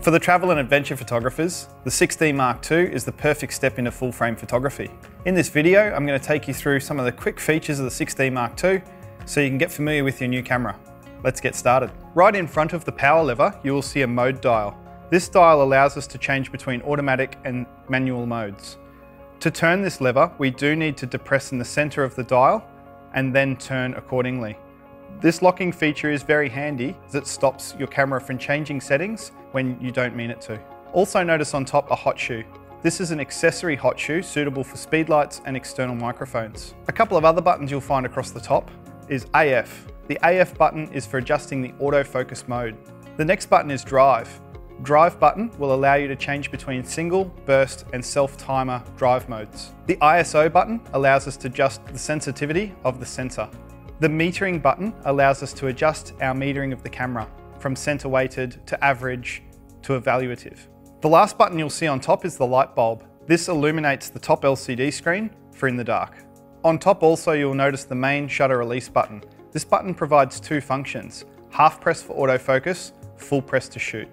For the travel and adventure photographers, the 6D Mark II is the perfect step into full-frame photography. In this video, I'm going to take you through some of the quick features of the 6D Mark II so you can get familiar with your new camera. Let's get started. Right in front of the power lever, you will see a mode dial. This dial allows us to change between automatic and manual modes. To turn this lever, we do need to depress in the center of the dial and then turn accordingly. This locking feature is very handy as it stops your camera from changing settings when you don't mean it to. Also notice on top a hot shoe. This is an accessory hot shoe suitable for speedlights and external microphones. A couple of other buttons you'll find across the top is AF. The AF button is for adjusting the autofocus mode. The next button is Drive. Drive button will allow you to change between single, burst and self-timer drive modes. The ISO button allows us to adjust the sensitivity of the sensor. The metering button allows us to adjust our metering of the camera from center weighted to average to evaluative. The last button you'll see on top is the light bulb. This illuminates the top LCD screen for in the dark. On top also you'll notice the main shutter release button. This button provides two functions, half press for autofocus, full press to shoot.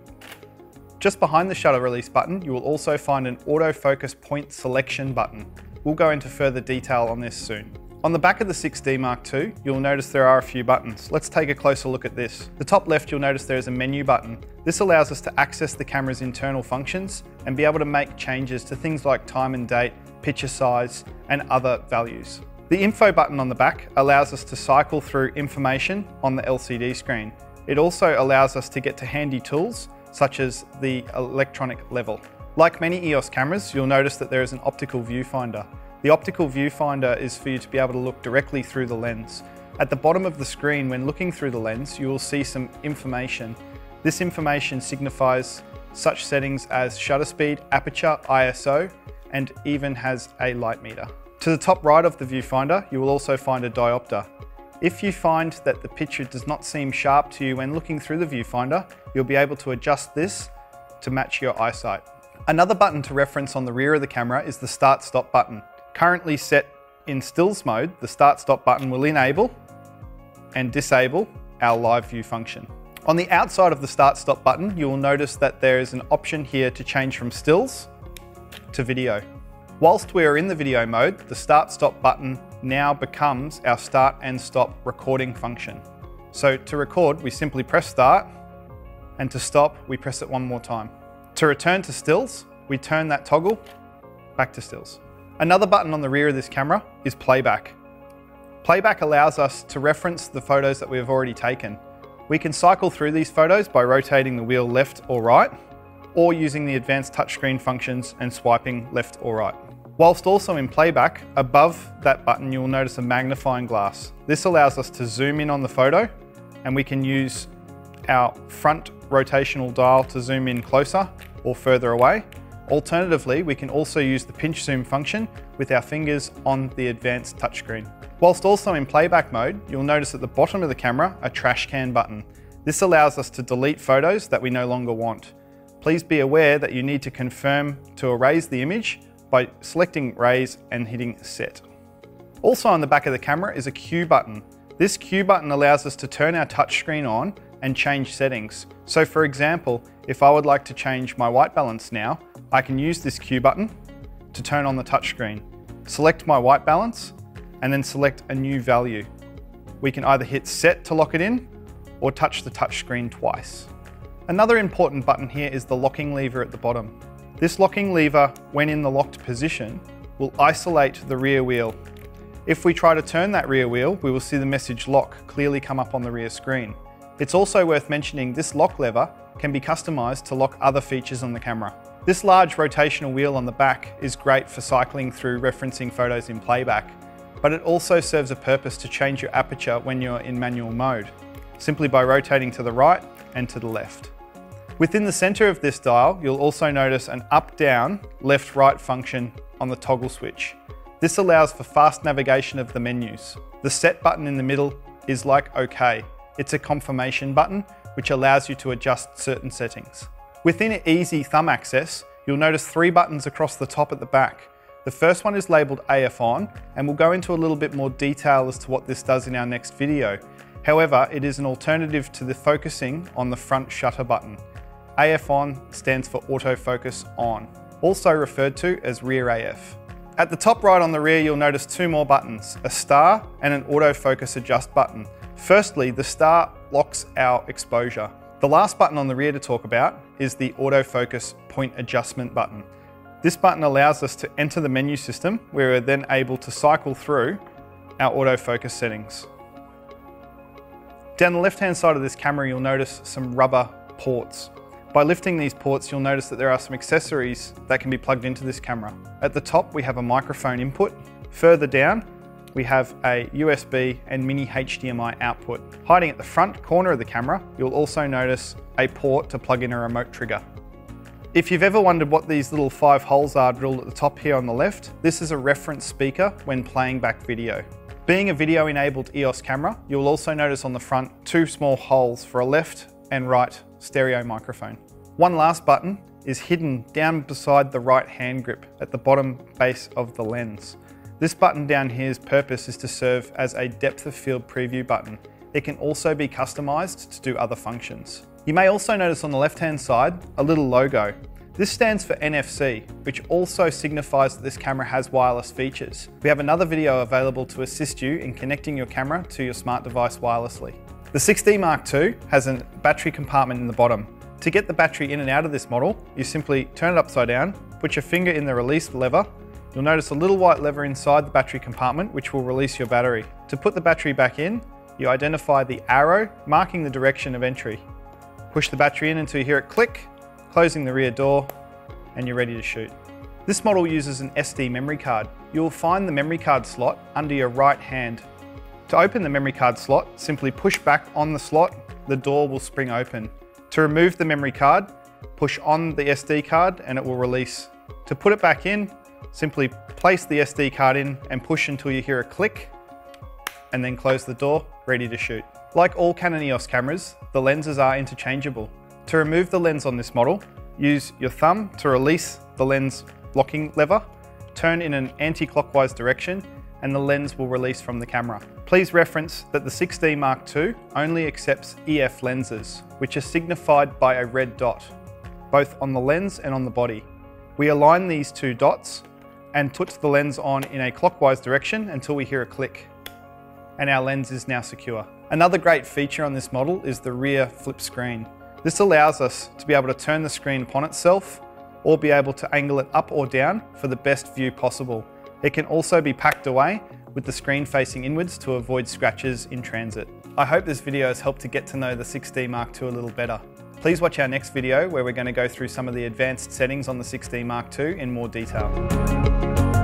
Just behind the shutter release button, you will also find an autofocus point selection button. We'll go into further detail on this soon. On the back of the 6D Mark II, you'll notice there are a few buttons. Let's take a closer look at this. The top left, you'll notice there is a menu button. This allows us to access the camera's internal functions and be able to make changes to things like time and date, picture size, and other values. The info button on the back allows us to cycle through information on the LCD screen. It also allows us to get to handy tools such as the electronic level. Like many EOS cameras, you'll notice that there is an optical viewfinder. The optical viewfinder is for you to be able to look directly through the lens. At the bottom of the screen, when looking through the lens, you will see some information. This information signifies such settings as shutter speed, aperture, ISO, and even has a light meter. To the top right of the viewfinder, you will also find a diopter. If you find that the picture does not seem sharp to you when looking through the viewfinder, you'll be able to adjust this to match your eyesight. Another button to reference on the rear of the camera is the StartStop button. Currently set in stills mode, the StartStop button will enable and disable our live view function. On the outside of the StartStop button, you will notice that there is an option here to change from stills to video. Whilst we are in the video mode, the StartStop button now becomes our start and stop recording function. So to record, we simply press start, and to stop, we press it one more time. To return to stills, we turn that toggle back to stills. Another button on the rear of this camera is Playback. Playback allows us to reference the photos that we have already taken. We can cycle through these photos by rotating the wheel left or right, or using the advanced touchscreen functions and swiping left or right. Whilst also in Playback, above that button you will notice a magnifying glass. This allows us to zoom in on the photo, and we can use our front rotational dial to zoom in closer or further away. Alternatively, we can also use the pinch zoom function with our fingers on the advanced touchscreen. Whilst also in Playback mode, you'll notice at the bottom of the camera a trash can button. This allows us to delete photos that we no longer want. Please be aware that you need to confirm to erase the image by selecting Raise and hitting Set. Also on the back of the camera is a Q button. This Q button allows us to turn our touchscreen on and change settings. So for example, if I would like to change my white balance now, I can use this Q button to turn on the touchscreen. Select my white balance and then select a new value. We can either hit Set to lock it in or touch the touchscreen twice. Another important button here is the locking lever at the bottom. This locking lever, when in the locked position, will isolate the rear wheel. If we try to turn that rear wheel, we will see the message lock clearly come up on the rear screen. It's also worth mentioning this lock lever can be customized to lock other features on the camera. This large rotational wheel on the back is great for cycling through referencing photos in Playback, but it also serves a purpose to change your aperture when you're in manual mode, simply by rotating to the right and to the left. Within the center of this dial, you'll also notice an up-down, left-right function on the toggle switch. This allows for fast navigation of the menus. The Set button in the middle is like OK. It's a confirmation button, which allows you to adjust certain settings. Within easy thumb access, you'll notice three buttons across the top at the back. The first one is labeled AF on, and we'll go into a little bit more detail as to what this does in our next video. However, it is an alternative to the focusing on the front shutter button. AF on stands for autofocus on, also referred to as rear AF. At the top right on the rear, you'll notice two more buttons, a star and an autofocus adjust button. Firstly, the star locks our exposure. The last button on the rear to talk about is the autofocus point adjustment button. This button allows us to enter the menu system, where we're then able to cycle through our autofocus settings. Down the left-hand side of this camera, you'll notice some rubber ports. By lifting these ports, you'll notice that there are some accessories that can be plugged into this camera. At the top, we have a microphone input. Further down, we have a USB and mini HDMI output. Hiding at the front corner of the camera, you'll also notice a port to plug in a remote trigger. If you've ever wondered what these little 5 holes are drilled at the top here on the left, this is a reference speaker when playing back video. Being a video-enabled EOS camera, you'll also notice on the front 2 small holes for a left and right stereo microphone. One last button is hidden down beside the right hand grip at the bottom base of the lens. This button down here's purpose is to serve as a depth of field preview button. It can also be customized to do other functions. You may also notice on the left-hand side a little logo. This stands for NFC, which also signifies that this camera has wireless features. We have another video available to assist you in connecting your camera to your smart device wirelessly. The 6D Mark II has a battery compartment in the bottom. To get the battery in and out of this model, you simply turn it upside down, put your finger in the release lever. You'll notice a little white lever inside the battery compartment which will release your battery. To put the battery back in, you identify the arrow marking the direction of entry. Push the battery in until you hear it click, closing the rear door, and you're ready to shoot. This model uses an SD memory card. You'll find the memory card slot under your right hand. To open the memory card slot, simply push back on the slot, the door will spring open. To remove the memory card, push on the SD card and it will release. To put it back in, simply place the SD card in and push until you hear a click, and then close the door, ready to shoot. Like all Canon EOS cameras, the lenses are interchangeable. To remove the lens on this model, use your thumb to release the lens locking lever, turn in an anti-clockwise direction, and the lens will release from the camera. Please reference that the 6D Mark II only accepts EF lenses, which are signified by a red dot, both on the lens and on the body. We align these 2 dots and put the lens on in a clockwise direction until we hear a click, and our lens is now secure. Another great feature on this model is the rear flip screen. This allows us to be able to turn the screen upon itself or be able to angle it up or down for the best view possible. It can also be packed away with the screen facing inwards to avoid scratches in transit. I hope this video has helped to get to know the 6D Mark II a little better. Please watch our next video where we're going to go through some of the advanced settings on the 6D Mark II in more detail.